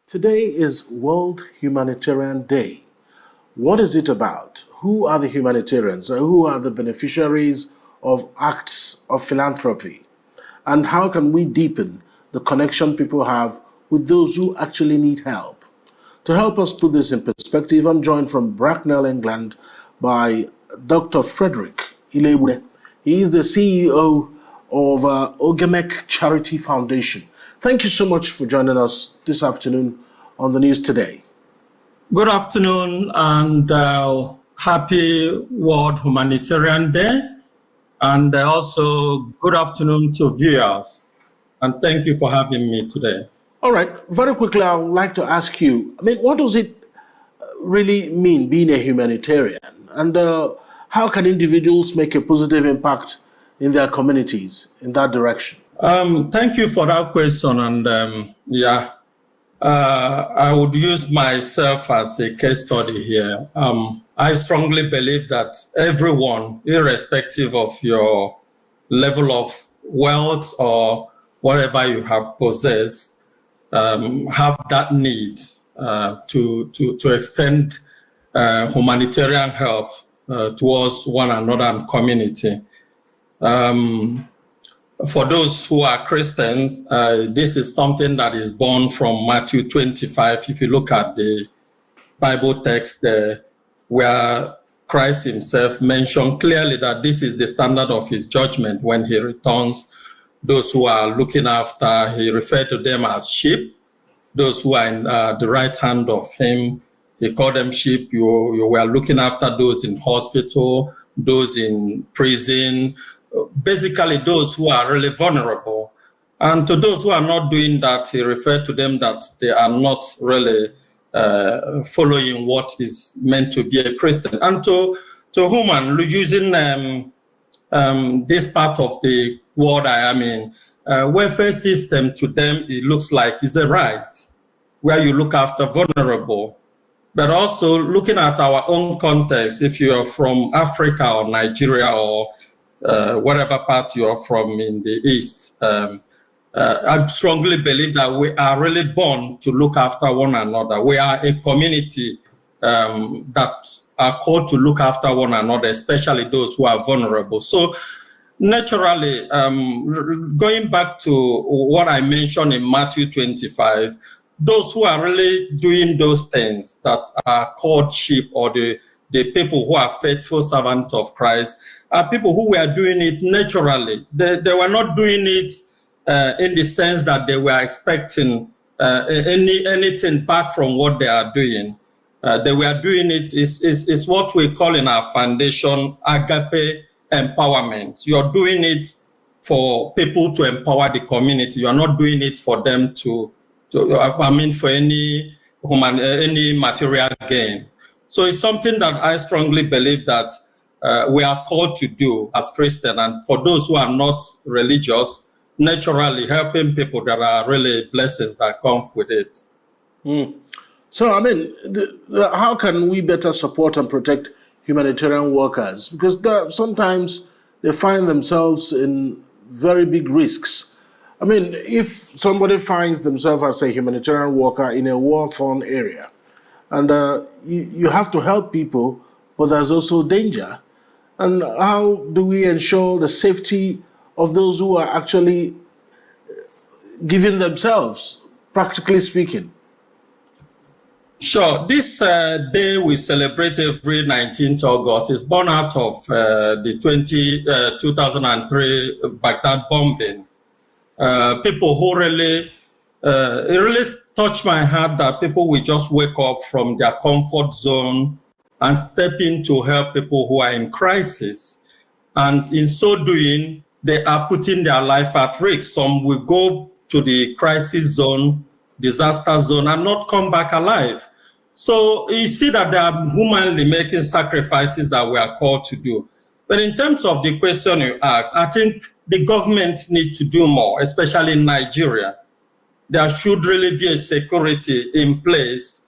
Today is World Humanitarian Day. What is it about? Who are the humanitarians? Who are the beneficiaries of acts of philanthropy? And how can we deepen the connection people have with those who actually need help? To help us put this in perspective, I'm joined from Bracknell, England, by Dr. Fredrick Iloegbuna. He is the CEO of Ogemek Charity Foundation. Thank you so much for joining us this afternoon on the news today. Good afternoon and happy World Humanitarian Day. And also good afternoon to viewers. And thank you for having me today. All right, very quickly, I would like to ask you, what does it really mean being a humanitarian? And how can individuals make a positive impact in their communities in that direction? Thank you for that question. And I would use myself as a case study here. I strongly believe that everyone, irrespective of your level of wealth or whatever you have possessed, have that need to extend humanitarian help towards one another and community. For those who are Christians, this is something that is born from Matthew 25. If you look at the Bible text there, where Christ himself mentioned clearly that this is the standard of his judgment when he returns. Those who are looking after, he referred to them as sheep. Those who are in the right hand of him, he called them sheep. You were looking after those in hospital, those in prison, basically those who are really vulnerable. And to those who are not doing that, he referred to them that they are not really following what is meant to be a Christian. And to whom, using this part of the world I am in, welfare system to them, it looks like is a right, where you look after vulnerable. But also looking at our own context, if you are from Africa or Nigeria or whatever part you are from in the East, I strongly believe that we are really born to look after one another. We are a community that are called to look after one another, especially those who are vulnerable. So naturally, going back to what I mentioned in Matthew 25, those who are really doing those things that are called sheep, or the people who are faithful servants of Christ, are people who were doing it naturally. They were not doing it in the sense that they were expecting anything back from what they are doing. They were doing it is what we call in our foundation agape empowerment. You're doing it for people to empower the community. You're not doing it for them for any material gain. So it's something that I strongly believe that we are called to do as Christians. And for those who are not religious, naturally helping people, that are really blessings that come with it. So, how can we better support and protect humanitarian workers? Because sometimes they find themselves in very big risks. If somebody finds themselves as a humanitarian worker in a war-torn area, and you have to help people, but there's also danger. And how do we ensure the safety of those who are actually giving themselves, practically speaking? Sure. This day we celebrate every 19th August is born out of the 2003 Baghdad bombing. People who really, it really touched my heart that people will just wake up from their comfort zone and step in to help people who are in crisis. And in so doing, they are putting their life at risk. Some will go to the crisis zone, disaster zone, and not come back alive. So you see that they are humanly making sacrifices that we are called to do. But in terms of the question you asked, I think the government needs to do more, especially in Nigeria. There should really be a security in place.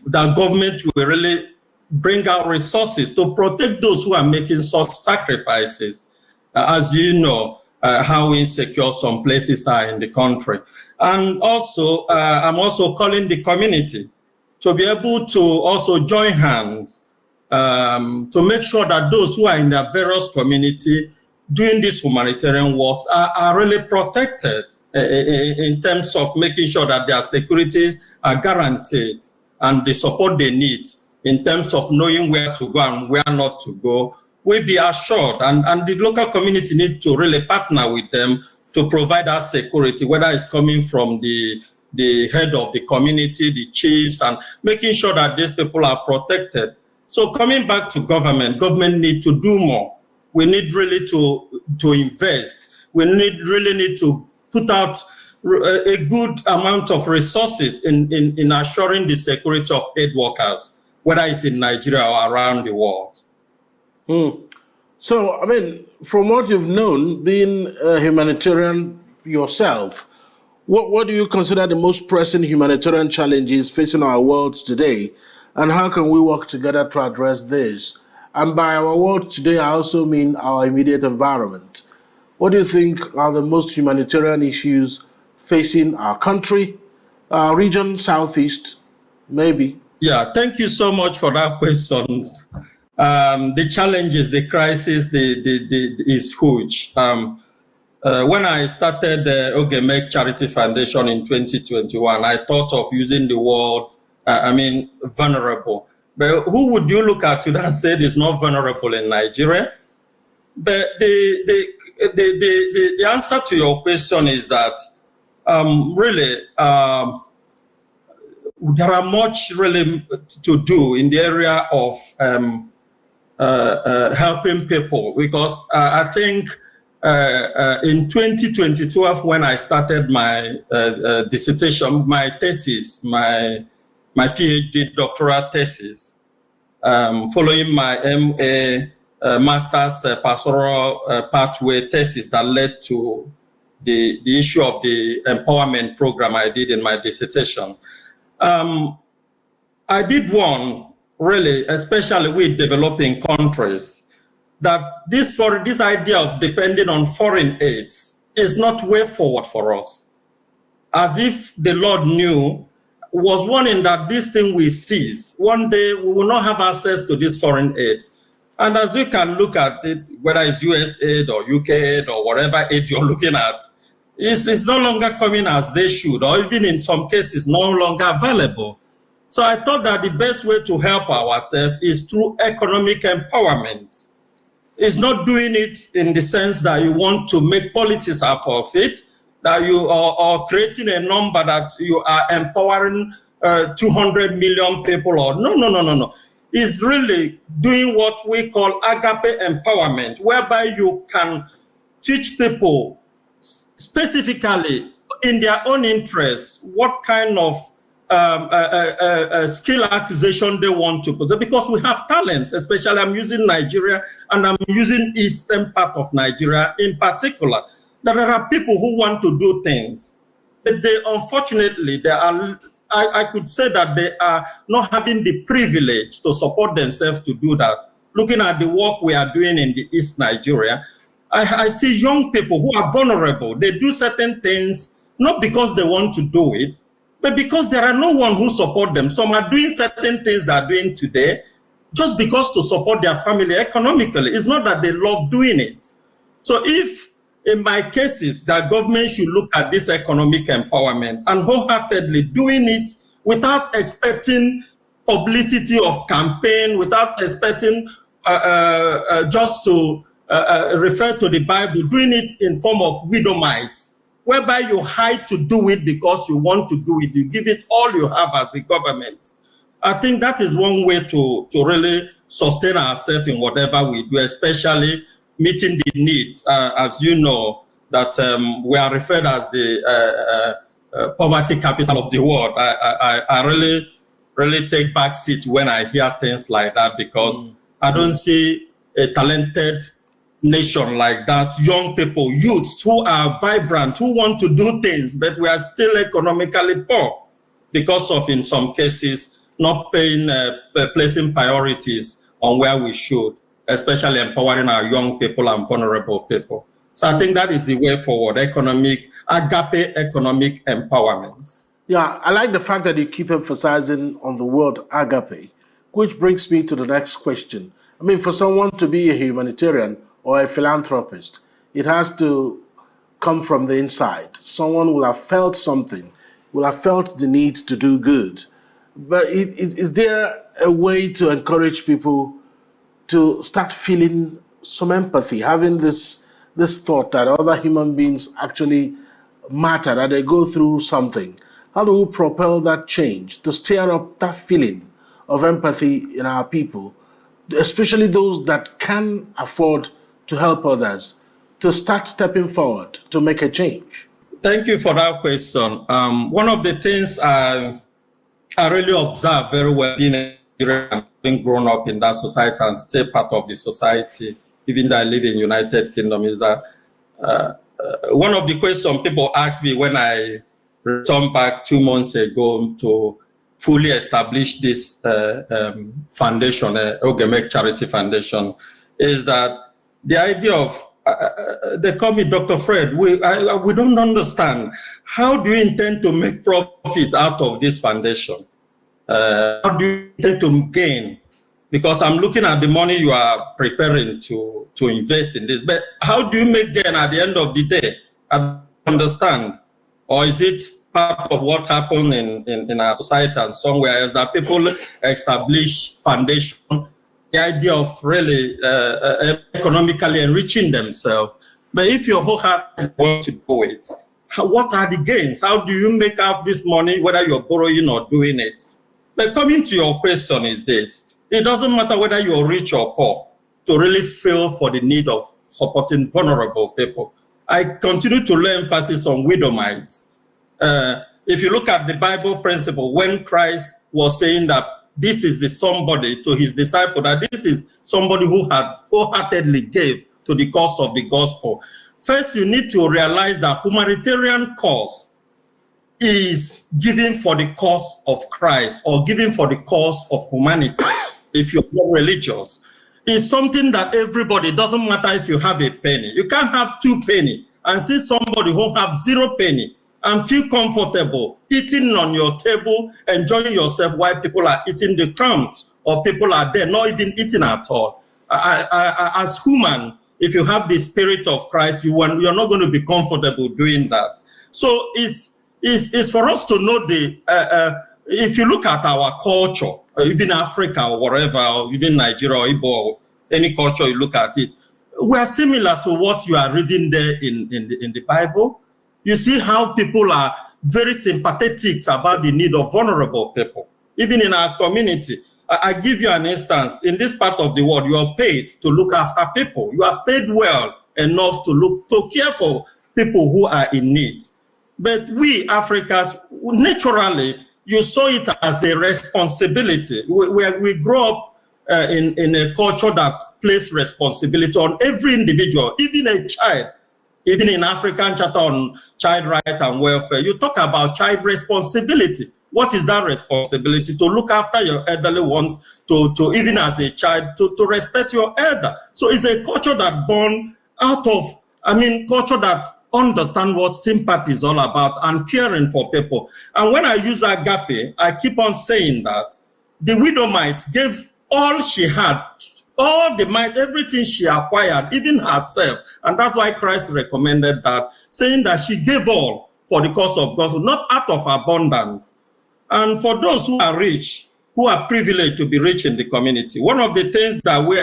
The government will really bring out resources to protect those who are making such sacrifices. As you know, how insecure some places are in the country. And also, I'm also calling the community to be able to also join hands to make sure that those who are in their various community doing this humanitarian works are really protected in terms of making sure that their securities are guaranteed and the support they need in terms of knowing where to go and where not to go will be assured. And the local community need to really partner with them to provide that security, whether it's coming from the head of the community, the chiefs, and making sure that these people are protected. So coming back to government need to do more. We need really to invest. We really need to put out a good amount of resources in assuring the security of aid workers, whether it's in Nigeria or around the world. So, I mean, from what you've known, being a humanitarian yourself, what do you consider the most pressing humanitarian challenges facing our world today, and how can we work together to address this? And by our world today, I also mean our immediate environment. What do you think are the most humanitarian issues facing our country, our region, Southeast, maybe? Yeah, thank you so much for that question. The challenges, the crisis, is huge. When I started the Ogemek Charity Foundation in 2021, I thought of using the word, vulnerable. But who would you look at today and say is not vulnerable in Nigeria? But the answer to your question is that there are much really to do in the area of helping people, because I think in 2022, when I started my dissertation, my thesis, my PhD doctoral thesis, following my MA master's pastoral pathway thesis that led to the issue of the empowerment program I did in my dissertation. I did one really, especially with developing countries, that this idea of depending on foreign aids is not way forward for us. As if the Lord knew, was warning that this thing will cease. One day we will not have access to this foreign aid. And as you can look at it, whether it's US aid or UK aid or whatever aid you're looking at, it's no longer coming as they should, or even in some cases no longer available. So I thought that the best way to help ourselves is through economic empowerment. It's not doing it in the sense that you want to make politics out of it, that you are creating a number that you are empowering 200 million people, or no. It's really doing what we call agape empowerment, whereby you can teach people specifically in their own interests what kind of skill acquisition they want to put, because we have talents, especially I'm using Nigeria and I'm using eastern part of Nigeria in particular. There are people who want to do things, but unfortunately, I could say that they are not having the privilege to support themselves to do that. Looking at the work we are doing in the East Nigeria, I see young people who are vulnerable. They do certain things, not because they want to do it, but because there are no one who support them. Some are doing certain things they are doing today just because to support their family economically. It's not that they love doing it. So if, in my cases, that government should look at this economic empowerment and wholeheartedly doing it without expecting publicity of campaign, without expecting just to refer to the Bible, doing it in form of widow mites, whereby you hide to do it because you want to do it. You give it all you have as a government. I think that is one way to really sustain ourselves in whatever we do, especially meeting the need. As you know, that we are referred as the poverty capital of the world. I really take back seat when I hear things like that, because I don't see a talented nation like that, young people, youths who are vibrant, who want to do things, but we are still economically poor because of, in some cases, not placing priorities on where we should, especially empowering our young people and vulnerable people. So I think that is the way forward, agape economic empowerment. Yeah, I like the fact that you keep emphasizing on the word agape, which brings me to the next question. I mean, for someone to be a humanitarian or a philanthropist, it has to come from the inside. Someone will have felt something, will have felt the need to do good. But is there a way to encourage people to start feeling some empathy, having this thought that other human beings actually matter, that they go through something? How do we propel that change to stir up that feeling of empathy in our people, especially those that can afford to help others, to start stepping forward to make a change? Thank you for that question. One of the things I really observe very well being grown up in that society and still part of the society, even though I live in United Kingdom, is that one of the questions people ask me when I returned back 2 months ago to fully establish this foundation, Ogemek Charity Foundation, is that the idea of they call me Dr. Fred. We don't understand. How do you intend to make profit out of this foundation? How do you intend to gain? Because I'm looking at the money you are preparing to invest in this. But how do you make gain at the end of the day? I don't understand. Or is it part of what happened in our society and somewhere else that people establish foundation, the idea of really economically enriching themselves? But if you wholeheartedly want to do it, what are the gains? How do you make out this money, whether you're borrowing or doing it? But coming to your question is this: it doesn't matter whether you're rich or poor to really feel for the need of supporting vulnerable people. I continue to lay emphasis on widowites. If you look at the Bible principle, when Christ was saying that this is the somebody to his disciple, that this is somebody who had wholeheartedly gave to the cause of the gospel. First, you need to realize that humanitarian cause is giving for the cause of Christ or giving for the cause of humanity. If you're not religious, it's something that everybody, doesn't matter if you have a penny. You can't have 2 pennies and see somebody who have 0 penny and feel comfortable eating on your table, enjoying yourself while people are eating the crumbs, or people are there not even eating at all. As human, if you have the spirit of Christ, you're not going to be comfortable doing that. So it's for us to know if you look at our culture, even Africa or wherever, or even Nigeria or Igbo, or any culture you look at it, we are similar to what you are reading there in the Bible. You see how people are very sympathetic about the need of vulnerable people, even in our community. I give you an instance. In this part of the world, you are paid to look after people. You are paid well enough to care for people who are in need. But we Africans, naturally, you saw it as a responsibility. We grow up in a culture that places responsibility on every individual, even a child. Even in African Charter on Child Rights and Welfare, you talk about child responsibility. What is that responsibility? To look after your elderly ones, to even as a child, to respect your elder. So it's a culture that born out of, culture that understand what sympathy is all about and caring for people. And when I use agape, I keep on saying that the widowmite gave all she had, all the might, everything she acquired, even herself. And that's why Christ recommended that, saying that she gave all for the cause of gospel, not out of abundance. And for those who are rich, who are privileged to be rich in the community, one of the things that we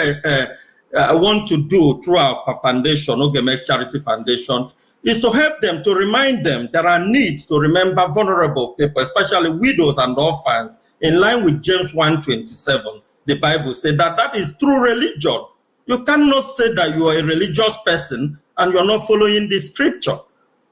want to do through our foundation, Ogemek Charity Foundation, is to help them, to remind them there are needs to remember vulnerable people, especially widows and orphans, in line with James 1:27. The Bible said that is true religion. You cannot say that you are a religious person and you're not following the scripture.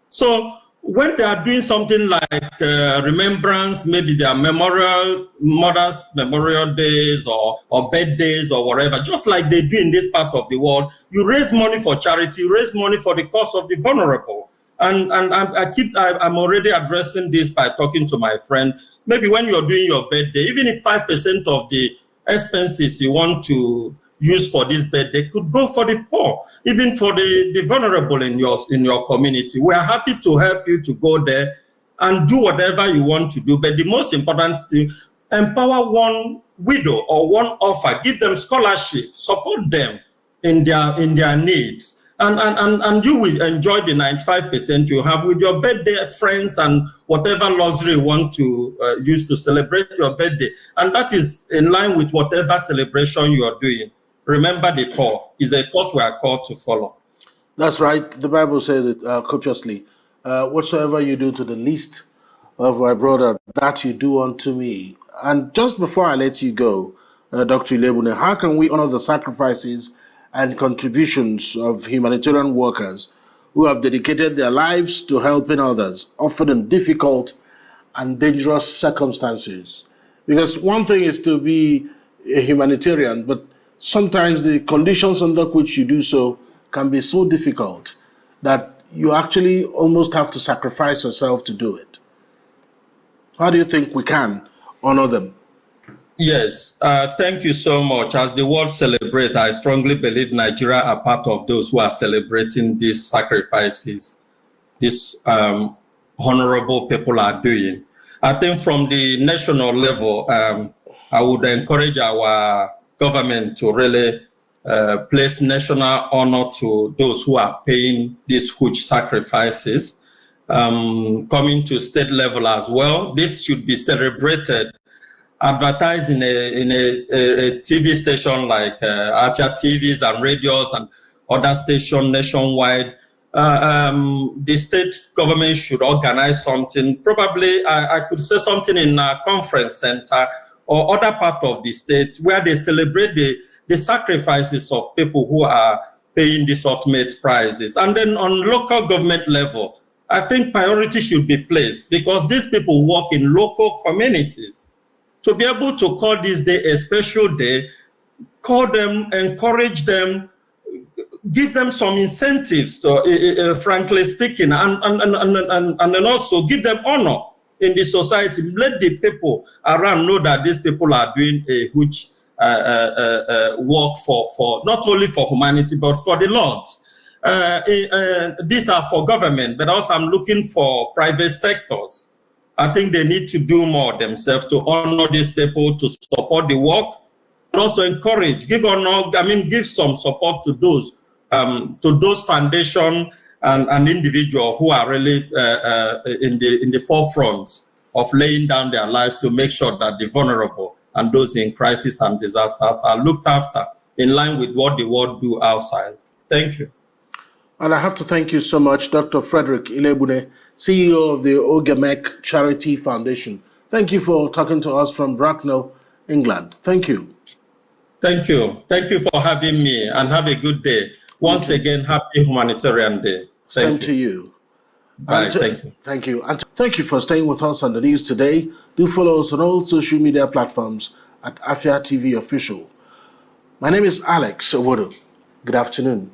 So when they are doing something like remembrance, maybe their mothers' memorial days or birthdays or whatever, just like they do in this part of the world, you raise money for charity, you raise money for the cause of the vulnerable. And I'm already addressing this by talking to my friend. Maybe when you're doing your birthday, even if 5% of the expenses you want to use for this birthday could go for the poor, even for the vulnerable in your community. We are happy to help you to go there and do whatever you want to do. But the most important thing, empower one widow or one orphan, give them scholarship, support them in their needs. And you will enjoy the 95% you have with your birthday friends and whatever luxury you want to use to celebrate your birthday. And that is in line with whatever celebration you are doing. Remember, the poor is a cause we are called to follow. That's right. The Bible says it copiously. Whatsoever you do to the least of my brother, that you do unto me. And just before I let you go, Dr. Iloegbuna, how can we honor the sacrifices and contributions of humanitarian workers who have dedicated their lives to helping others, often in difficult and dangerous circumstances? Because one thing is to be a humanitarian, but sometimes the conditions under which you do so can be so difficult that you actually almost have to sacrifice yourself to do it. How do you think we can honor them? Yes, thank you so much. As the world celebrates, I strongly believe Nigeria are part of those who are celebrating these sacrifices these honorable people are doing. I think from the national level, I would encourage our government to really place national honor to those who are paying these huge sacrifices. Coming to state level as well, this should be celebrated, advertised in a TV station like Afia TVs and radios and other stations nationwide. The state government should organize something. Probably I could say something in a conference center or other part of the state where they celebrate the sacrifices of people who are paying these ultimate prices. And then on local government level, I think priority should be placed because these people work in local communities. To be able to call this day a special day, call them, encourage them, give them some incentives, frankly speaking, and then also give them honor in the society. Let the people around know that these people are doing a huge work for not only for humanity, but for the Lord. These are for government, but also I'm looking for private sectors. I think they need to do more themselves to honor these people, to support the work, and also encourage, give some support to those foundations and individuals who are really in the forefront of laying down their lives to make sure that the vulnerable and those in crisis and disasters are looked after in line with what the world do outside. Thank you. And I have to thank you so much, Dr. Fredrick Iloegbuna, CEO of the Ogemek Charity Foundation. Thank you for talking to us from Bracknell, England. Thank you. Thank you. Thank you for having me, and have a good day. Once again, happy Humanitarian Day. Same to you. Bye. Thank you. Thank you. And thank you for staying with us on the news today. Do follow us on all social media platforms at Afia TV Official. My name is Alex Owodo. Good afternoon.